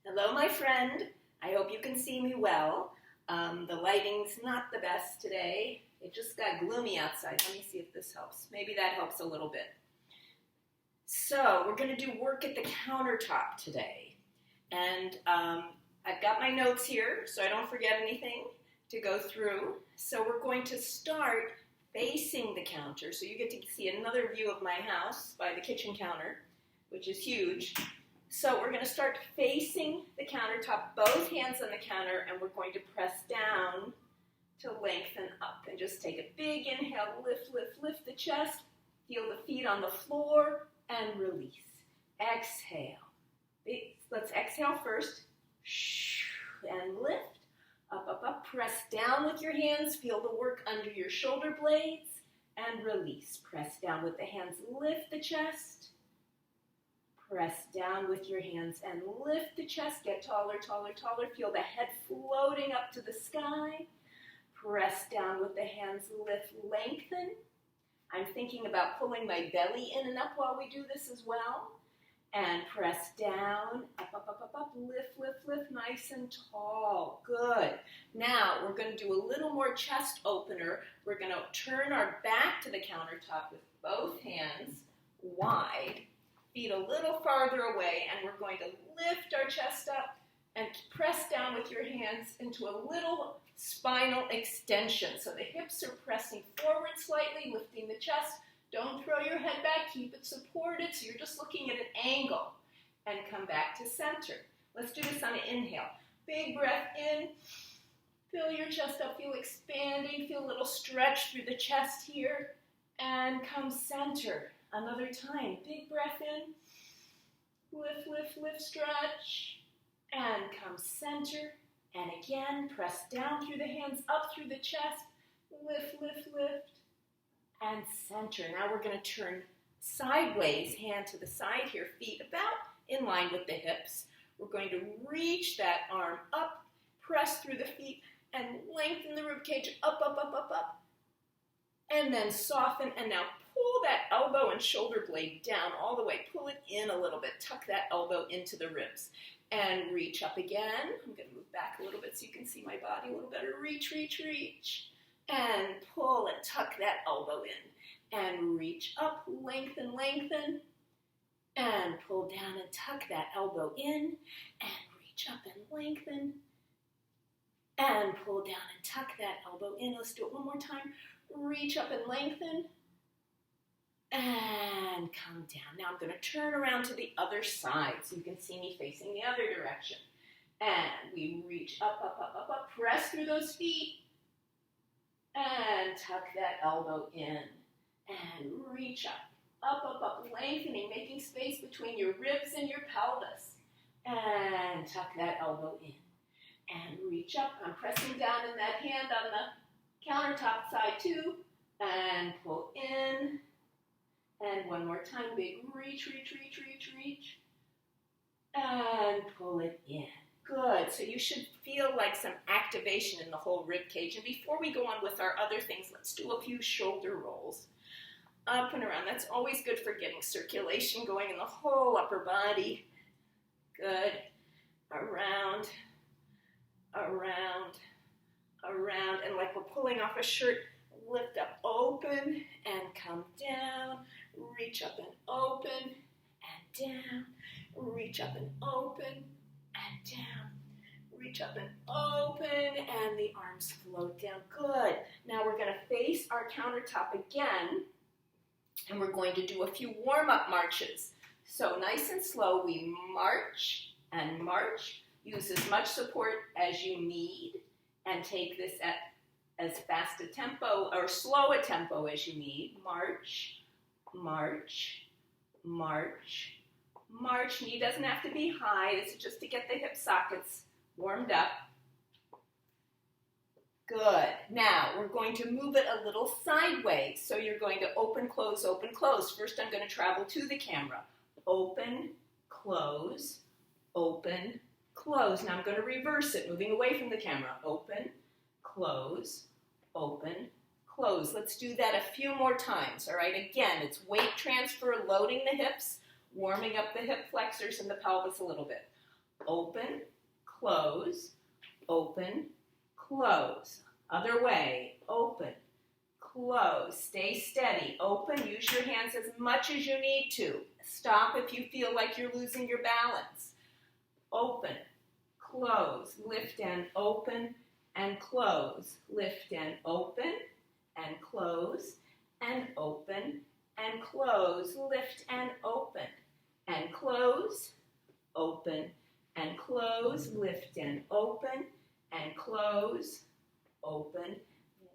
Hello, my friend. I hope you can see me well. The lighting's not the best today. It just got gloomy outside. Let me see if this helps. Maybe that helps a little bit. So we're going to do work at the countertop today. And I've got my notes here so I don't forget anything to go through. So we're going to start facing the counter. So you get to see another view of my house by the kitchen counter, which is huge. So we're going to start facing the countertop, both hands on the counter, and we're going to press down to lengthen up. And just take a big inhale, lift, lift, lift the chest, feel the feet on the floor, and release. Exhale. Let's exhale first, and lift, up, up, up. Press down with your hands, feel the work under your shoulder blades, and release. Press down with the hands, lift the chest. Press down with your hands and lift the chest. Get taller, taller, taller. Feel the head floating up to the sky. Press down with the hands, lift, lengthen. I'm thinking about pulling my belly in and up while we do this as well. And press down, up, up, up, up, up, lift, lift, lift, nice and tall. Good. Now we're going to do a little more chest opener. We're going to turn our back to the countertop with both hands wide. Feet a little farther away, and we're going to lift our chest up and press down with your hands into a little spinal extension. So the hips are pressing forward slightly, lifting the chest. Don't throw your head back, keep it supported, so you're just looking at an angle. And come back to center. Let's do this on an inhale. Big breath in, fill your chest up, feel expanding, feel a little stretch through the chest here, and come center. Another time, big breath in, lift, lift, lift, stretch, and come center. And again, press down through the hands, up through the chest, lift, lift, lift, and center. Now we're going to turn sideways, hand to the side here, feet about in line with the hips. We're going to reach that arm up, press through the feet, and lengthen the rib cage up, up, up, up, up. And then soften, and now pull that elbow and shoulder blade down all the way. Pull it in a little bit. Tuck that elbow into the ribs. And reach up again. I'm going to move back a little bit so you can see my body a little better. Reach, reach, reach. And pull and tuck that elbow in. And reach up, lengthen, lengthen. And pull down and tuck that elbow in. And reach up and lengthen. And pull down and tuck that elbow in. Let's do it one more time. Reach up and lengthen, and come down. Now I'm going to turn around to the other side so you can see me facing the other direction. And we reach up, up, up, up, up, press through those feet, and tuck that elbow in, and reach up, up, up, up, lengthening, making space between your ribs and your pelvis, and tuck that elbow in, and reach up. I'm pressing down in that hand on the countertop side too, and pull in, and one more time, big reach, reach, reach, reach, reach, and pull it in. Good, so you should feel like some activation in the whole rib cage. And before we go on with our other things, let's do a few shoulder rolls. Up and around, that's always good for getting circulation going in the whole upper body. Good, around, around, around, and like we're pulling off a shirt, lift up, open, and come down, reach up and open, and down, reach up and open, and down, reach up and open, and the arms float down. Good. Now we're going to face our countertop again, and we're going to do a few warm-up marches. So nice and slow, we march and march, use as much support as you need, and take this at as fast a tempo or slow a tempo as you need. March, march, march, march. Knee doesn't have to be high. This is just to get the hip sockets warmed up. Good. Now we're going to move it a little sideways. So you're going to open, close, open, close. First I'm going to travel to the camera. Open, close, open, close. Now I'm going to reverse it, moving away from the camera. Open, close, open, close. Let's do that a few more times, all right? Again, it's weight transfer, loading the hips, warming up the hip flexors and the pelvis a little bit. open, close, open, close. Other way, open, close. Stay steady. Open, use your hands as much as you need to. Stop if you feel like you're losing your balance. Open, close, lift and open, and close. Lift and open, and close, and open, and close. Lift and open, and close, open, and close. Lift and open, and close, open.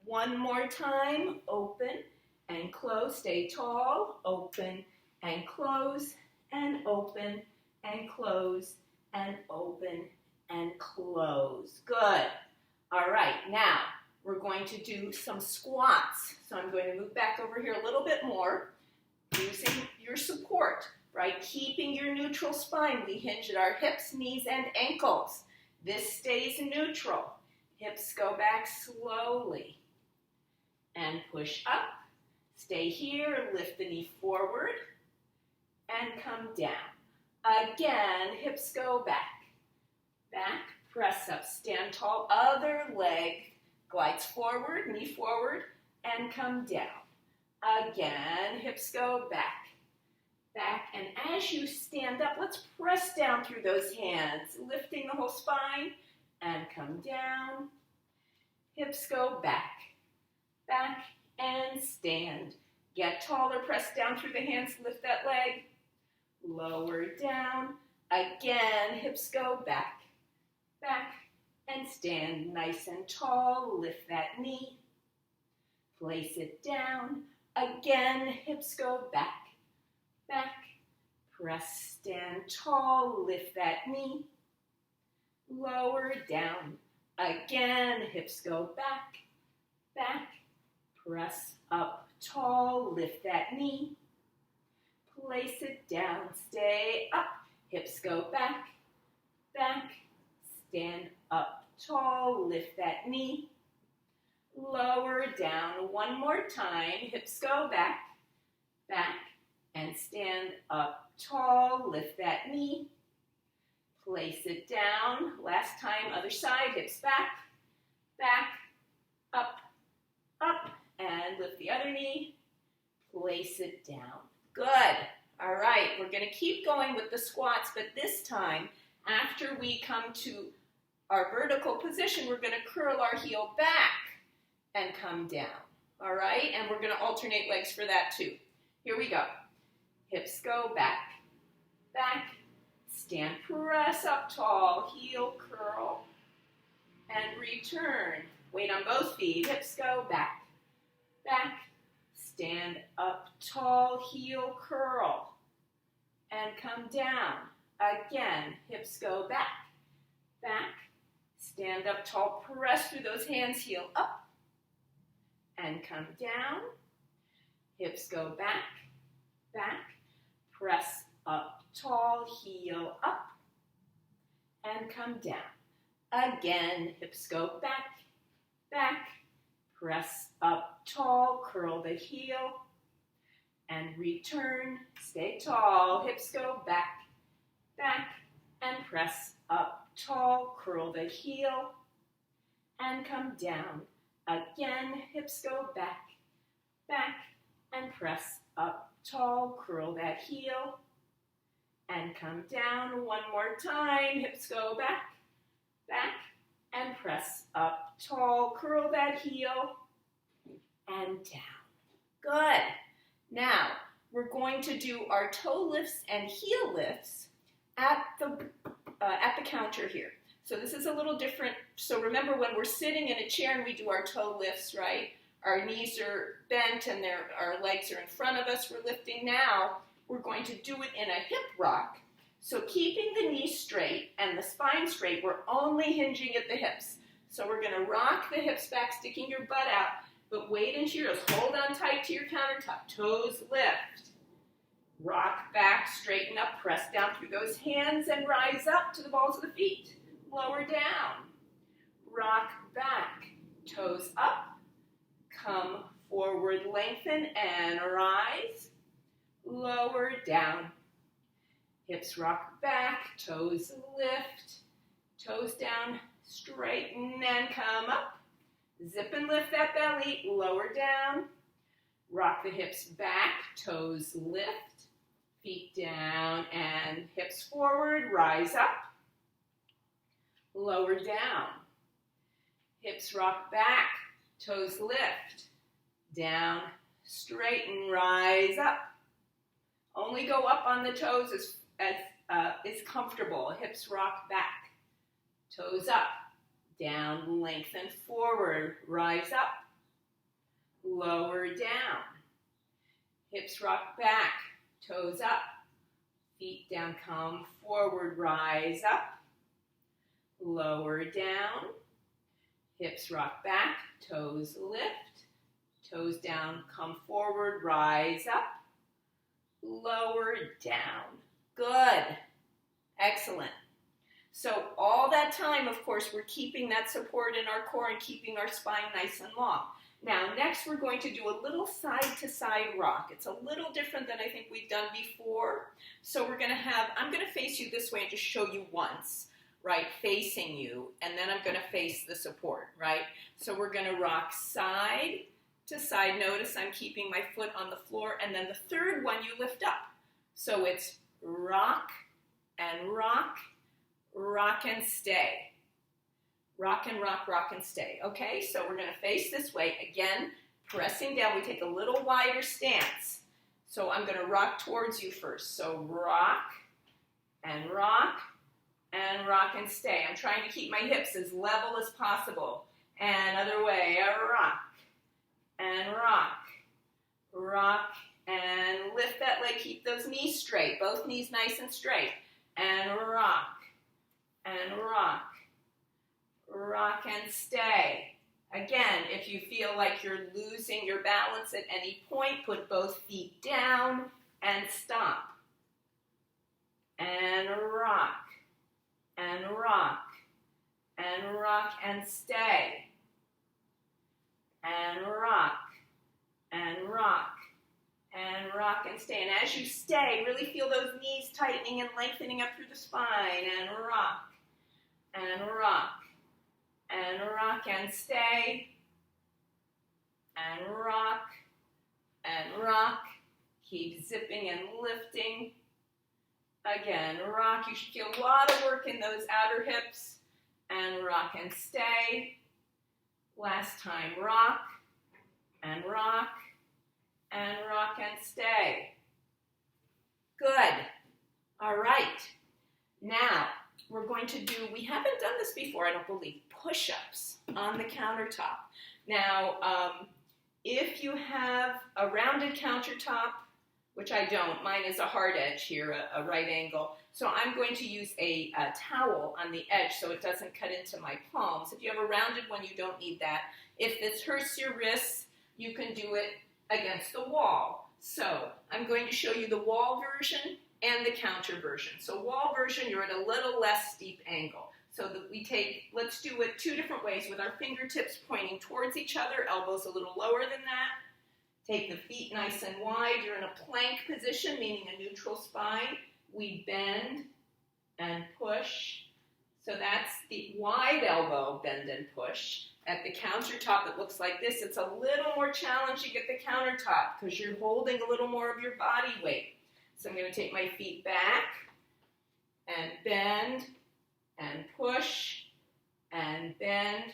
One more time, open and close. Stay tall, open and close, and open and close, and open and close. Good. All right, now we're going to do some squats. So I'm going to move back over here a little bit more, using your support, right? Keeping your neutral spine. We hinge at our hips, knees, and ankles. This stays neutral. Hips go back slowly. And push up. Stay here, lift the knee forward, and come down. Again, hips go back. Back, press up, stand tall. Other leg glides forward, knee forward, and come down. Again, hips go back. Back, and as you stand up, let's press down through those hands, lifting the whole spine, and come down. Hips go back. Back and stand. Get taller, press down through the hands, lift that leg. Lower down. Again, hips go back. Back and stand nice and tall. Lift that knee. Place it down. Again, hips go back. Back. Press, stand tall. Lift that knee. Lower down. Again, hips go back. Back. Press up tall, lift that knee, place it down, stay up, hips go back, back, stand up tall, lift that knee, lower down, one more time, hips go back, back, and stand up tall, lift that knee, place it down, last time, other side, hips back, back, up, up, and lift the other knee, place it down. Good. All right, we're going to keep going with the squats, but this time, after we come to our vertical position, we're going to curl our heel back and come down. All right, and we're going to alternate legs for that too. Here we go. Hips go back, back, stand, press up tall, heel curl, and return. Weight on both feet, hips go back. Back, stand up tall, heel curl, and come down. Again, hips go back, back, stand up tall, press through those hands, heel up, and come down. Hips go back, back, press up tall, heel up, and come down. Again, hips go back, back, press up tall, curl the heel, and return. Stay tall, hips go back, back, and press up tall, curl the heel, and come down. Again, hips go back, back, and press up tall, curl that heel, and come down. One more time, hips go back, back, and press up tall, curl that heel, and down. Good. Now, we're going to do our toe lifts and heel lifts at the counter here. So this is a little different. So remember, when we're sitting in a chair and we do our toe lifts, right? Our knees are bent and our legs are in front of us. We're lifting now. We're going to do it in a hip rock. So keeping the knees straight and the spine straight, we're only hinging at the hips. So we're going to rock the hips back, sticking your butt out, but weight into your toes. Hold on tight to your countertop. Toes lift. Rock back, straighten up, press down through those hands and rise up to the balls of the feet. Lower down. Rock back. Toes up. Come forward, lengthen and rise. Lower down. Hips rock back, toes lift, toes down, straighten and come up. Zip and lift that belly, lower down. Rock the hips back, toes lift, feet down and hips forward, rise up. Lower down. Hips rock back, toes lift, down, straighten, rise up. Only go up on the toes as is comfortable. Hips rock back, toes up, down, lengthen forward, rise up, lower down. Hips rock back, toes up, feet down, come forward, rise up, lower down. Hips rock back, toes lift, toes down, come forward, rise up, lower down. Good. Excellent. So all that time, of course, we're keeping that support in our core and keeping our spine nice and long. Now, next we're going to do a little side-to-side rock. It's a little different than I think we've done before. So we're going to have, I'm going to face you this way and just show you once, right, facing you, and then I'm going to face the support, right? So we're going to rock side to side. Notice I'm keeping my foot on the floor, and then the third one you lift up. So it's rock and rock, rock and stay. Rock and rock, rock and stay. Okay, so we're going to face this way. Again, pressing down. We take a little wider stance. So I'm going to rock towards you first. So rock and rock and rock and stay. I'm trying to keep my hips as level as possible. And other way, rock and rock, rock and lift that leg. Keep those knees straight, both knees nice and straight. And rock and rock, rock and stay. Again, if you feel like you're losing your balance at any point, put both feet down and stop. And rock and rock and rock and stay. And rock and rock and rock and stay. And as you stay, really feel those knees tightening and lengthening up through the spine. And rock and rock and rock and stay. And rock and rock. Keep zipping and lifting. Again, rock. You should feel a lot of work in those outer hips. And rock and stay. Last time, rock and rock and rock and stay. Good. All right. Now, we're going to do, we haven't done this before, I don't believe, push-ups on the countertop. Now, if you have a rounded countertop, which I don't, mine is a hard edge here, a right angle, so I'm going to use a towel on the edge so it doesn't cut into my palms. If you have a rounded one, you don't need that. If this hurts your wrists, you can do it against the wall. So I'm going to show you the wall version and the counter version. So wall version, you're at a little less steep angle. So that we take, let's do it two different ways with our fingertips pointing towards each other, elbows a little lower than that. Take the feet nice and wide. You're in a plank position, meaning a neutral spine. We bend and push. So that's the wide elbow bend and push. At the countertop, it looks like this. It's a little more challenging at the countertop because you're holding a little more of your body weight. So I'm going to take my feet back and bend and push and bend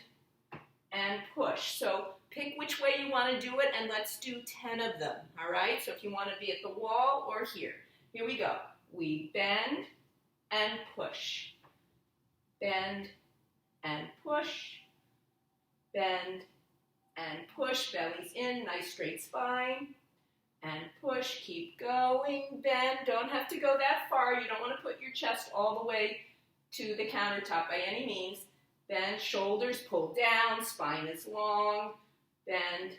and push. So pick which way you want to do it, and let's do 10 of them, all right? So if you want to be at the wall or here. Here we go. We bend and push. Bend and push. Bend and push. Belly's in, nice straight spine. And push, keep going, bend. Don't have to go that far. You don't want to put your chest all the way to the countertop by any means. Bend, shoulders pull down, spine is long. Bend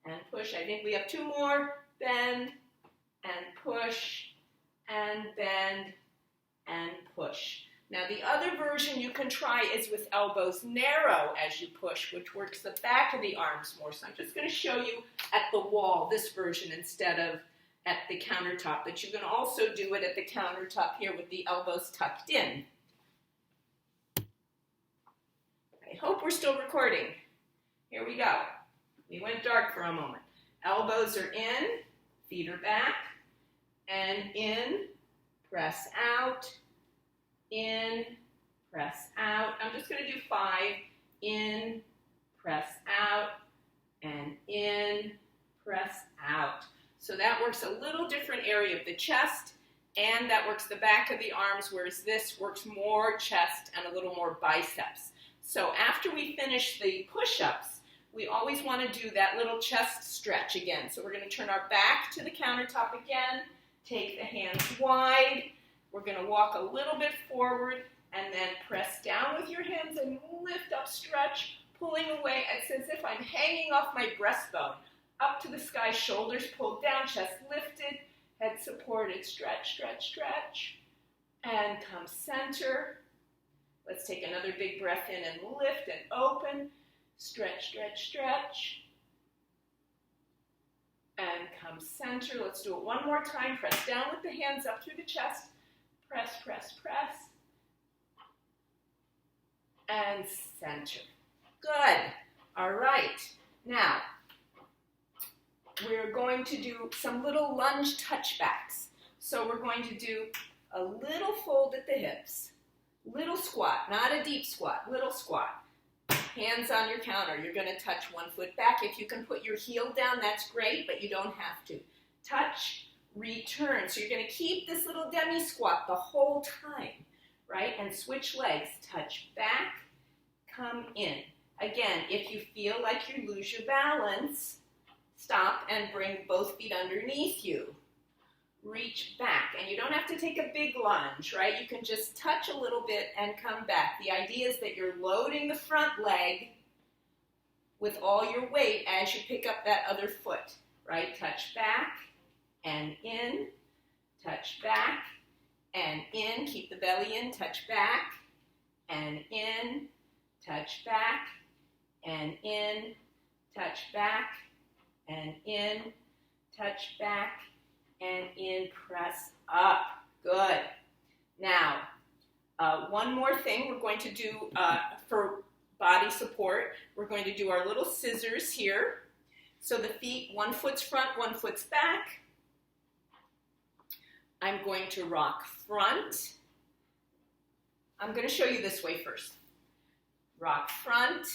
and push. I think we have two more. Bend and push and bend and push. Now the other version you can try is with elbows narrow as you push, which works the back of the arms more. So I'm just going to show you at the wall this version instead of at the countertop, but you can also do it at the countertop here with the elbows tucked in. I hope we're still recording. Here we go. We went dark for a moment. Elbows are in, feet are back, and in, press out, in, press out. I'm just going to do 5. In, press out, and in, press out. So that works a little different area of the chest, and that works the back of the arms, whereas this works more chest and a little more biceps. So after we finish the push-ups, we always want to do that little chest stretch again. So we're going to turn our back to the countertop again, take the hands wide. We're going to walk a little bit forward and then press down with your hands and lift up, stretch, pulling away. It's as if I'm hanging off my breastbone. Up to the sky, shoulders pulled down, chest lifted, head supported. Stretch, stretch, stretch. And come center. Let's take another big breath in and lift and open. Stretch, stretch, stretch. And come center. Let's do it one more time. Press down with the hands up through the chest. Press, press, press. And center. Good. All right. Now, we're going to do some little lunge touchbacks. So we're going to do a little fold at the hips, little squat, not a deep squat, little squat. Hands on your counter. You're going to touch one foot back. If you can put your heel down, that's great, but you don't have to. Touch, return. So you're going to keep this little demi squat the whole time, right? And switch legs. Touch back, come in. Again, if you feel like you lose your balance, stop and bring both feet underneath you. Reach back, and you don't have to take a big lunge, right? You can just touch a little bit and come back. The idea is that you're loading the front leg with all your weight as you pick up that other foot, right? Touch back and in, touch back and in. Keep the belly in, touch back and in, touch back and in, touch back and in, touch back and in, press up. Good. Now, one more thing we're going to do for body support. We're going to do our little scissors here. So the feet, one foot's front, one foot's back. I'm going to rock front. I'm going to show you this way first. Rock front,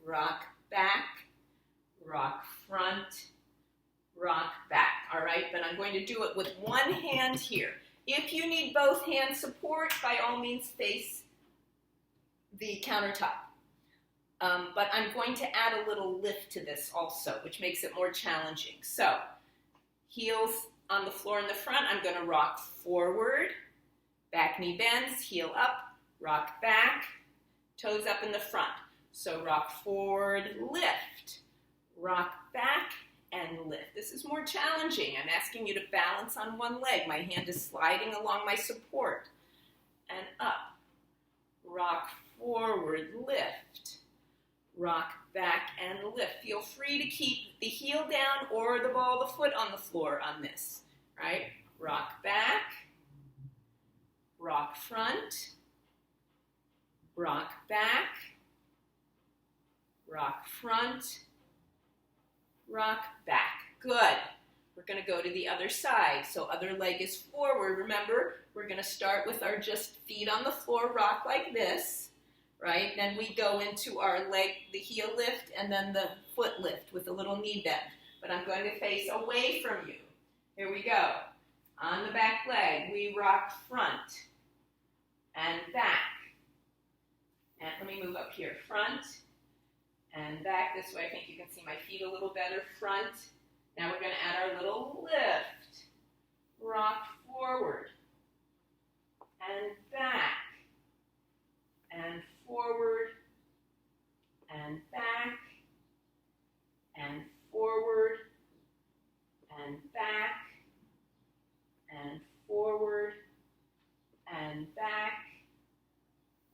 rock back, rock front, rock back, all right? But I'm going to do it with one hand here. If you need both hand support, by all means face the countertop. But I'm going to add a little lift to this also, which makes it more challenging. So, heels on the floor in the front, I'm going to rock forward, back knee bends, heel up, rock back, toes up in the front. So rock forward, lift, rock back, and lift. This is more challenging. I'm asking you to balance on one leg. My hand is sliding along my support. And up. Rock forward, lift. Rock back and lift. Feel free to keep the heel down or the ball of the foot on the floor on this. Right? Rock back. Rock front. Rock back. Rock front. Rock back. Good. We're going to go to the other side. So other leg is forward. Remember, we're going to start with our just feet on the floor, rock like this, right? Then we go into our leg, the heel lift, and then the foot lift with a little knee bend. But I'm going to face away from you. Here we go. On the back leg, we rock front and back. And let me move up here. Front and back this way. I think you can see my feet a little better. Front. Now we're going to add our little lift. Rock forward and back and forward and back and forward and back and forward and back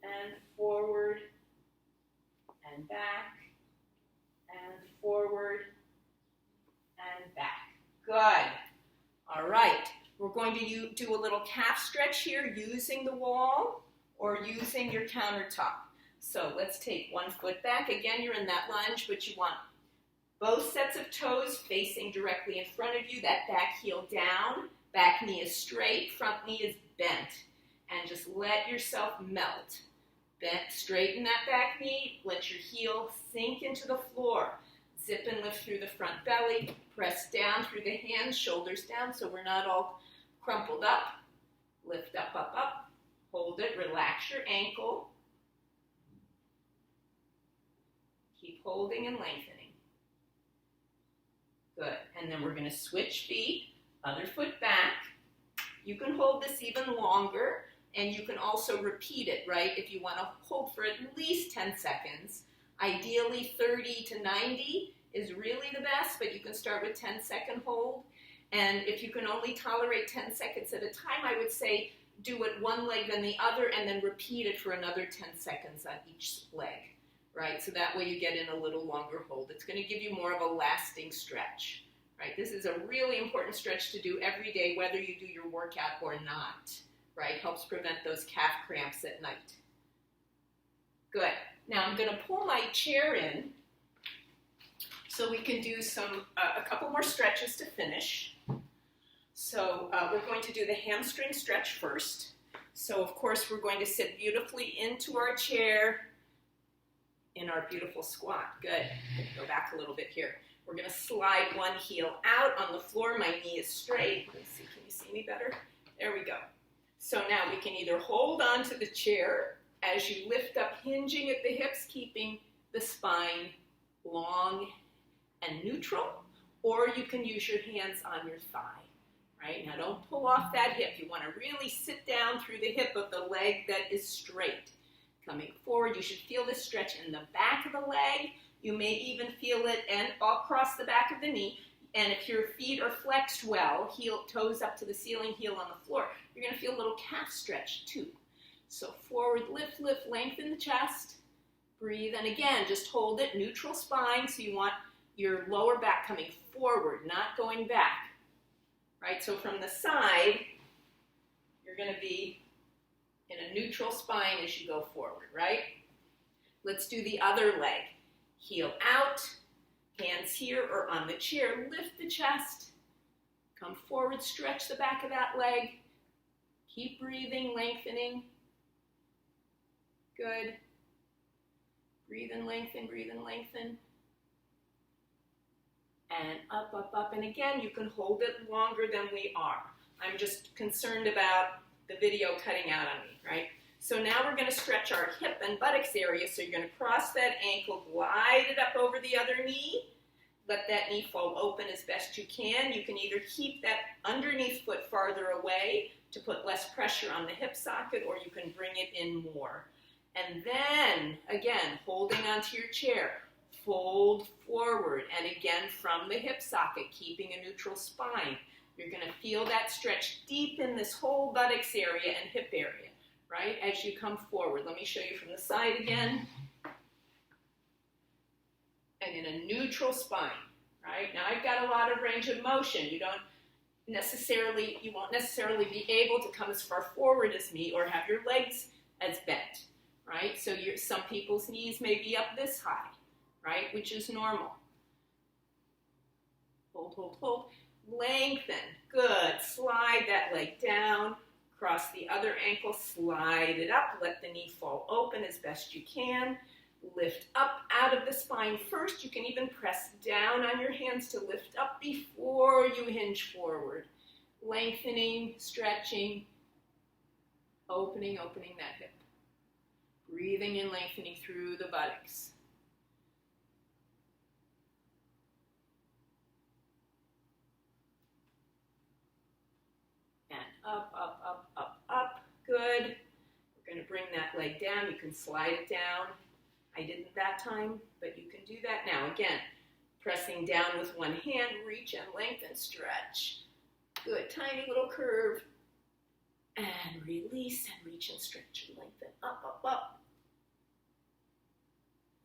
and forward and back and forward and back. Good. going to do a little calf stretch here using the wall or using your countertop. So let's take one foot back. Again, you're in that lunge, but you want both sets of toes facing directly in front of you, that back heel down, back knee is straight, front knee is bent. And just let yourself melt. Bent, straighten that back knee, let your heel sink into the floor. Zip and lift through the front belly, press down through the hands, shoulders down so we're not all crumpled up. Lift up, up, up. Hold it, relax your ankle. Keep holding and lengthening. Good, and then we're going to switch feet, other foot back. You can hold this even longer, and you can also repeat it, right? If you want to hold for at least 10 seconds. Ideally, 30 to 90 is really the best, but you can start with 10-second hold. And if you can only tolerate 10 seconds at a time, I would say do it one leg then the other, and then repeat it for another 10 seconds on each leg, right? So that way you get in a little longer hold. It's going to give you more of a lasting stretch, right? This is a really important stretch to do every day, whether you do your workout or not, right? Helps prevent those calf cramps at night. Good. Now I'm going to pull my chair in so we can do a couple more stretches to finish. So we're going to do the hamstring stretch first. So of course we're going to sit beautifully into our chair in our beautiful squat. Good. Go back a little bit here. We're going to slide one heel out on the floor. My knee is straight. Let me see. Can you see me better? There we go. So now we can either hold on to the chair as you lift up, hinging at the hips, keeping the spine long and neutral, or you can use your hands on your thigh, right? Now don't pull off that hip. You want to really sit down through the hip of the leg that is straight. Coming forward, you should feel this stretch in the back of the leg. You may even feel it and across the back of the knee. And if your feet are flexed well, toes up to the ceiling, heel on the floor, you're going to feel a little calf stretch too. So forward, lift, lift, lengthen the chest. Breathe, and again, just hold it, neutral spine, so you want your lower back coming forward, not going back, right? So from the side, you're going to be in a neutral spine as you go forward, right? Let's do the other leg. Heel out, hands here or on the chair, lift the chest, come forward, stretch the back of that leg, keep breathing, lengthening. Good. Breathe and lengthen, breathe and lengthen. And up, up, up. And again, you can hold it longer than we are. I'm just concerned about the video cutting out on me, right? So now we're going to stretch our hip and buttocks area. So you're going to cross that ankle, glide it up over the other knee. Let that knee fall open as best you can. You can either keep that underneath foot farther away to put less pressure on the hip socket, or you can bring it in more. And then, again, holding onto your chair, fold forward, and again from the hip socket, keeping a neutral spine. You're going to feel that stretch deep in this whole buttocks area and hip area, right, as you come forward. Let me show you from the side again. And in a neutral spine, right? Now I've got a lot of range of motion. You won't necessarily be able to come as far forward as me or have your legs as bent, right? So some people's knees may be up this high, right? Which is normal. Hold, hold, hold. Lengthen. Good. Slide that leg down. Cross the other ankle. Slide it up. Let the knee fall open as best you can. Lift up out of the spine first. You can even press down on your hands to lift up before you hinge forward. Lengthening, stretching, opening that hip. Breathing and lengthening through the buttocks. And up, up, up, up, up. Good. We're going to bring that leg down. You can slide it down. I didn't that time, but you can do that now. Again, pressing down with one hand, reach and lengthen, stretch. Good, tiny little curve. And release and reach and stretch and lengthen. Up, up, up.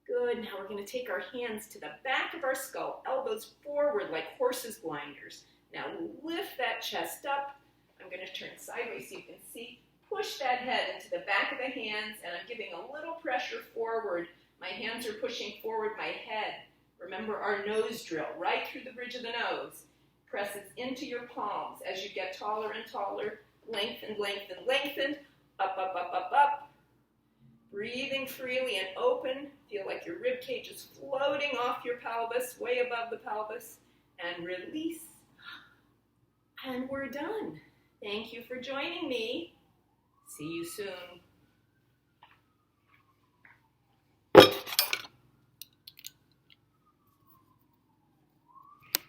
Good, now we're going to take our hands to the back of our skull, elbows forward like horse's blinders. Now lift that chest up. I'm I'm going to turn sideways so you can see. Push that head into the back of the hands, and I'm giving a little pressure forward. My hands are pushing forward my head. Remember our nose drill, right through the bridge of the nose. Presses into your palms as you get taller and taller. Lengthen, lengthen, lengthen. Up, up, up, up, up. Breathing freely and open. Feel like your rib cage is floating off your pelvis, way above the pelvis. And release. And we're done. Thank you for joining me. See you soon.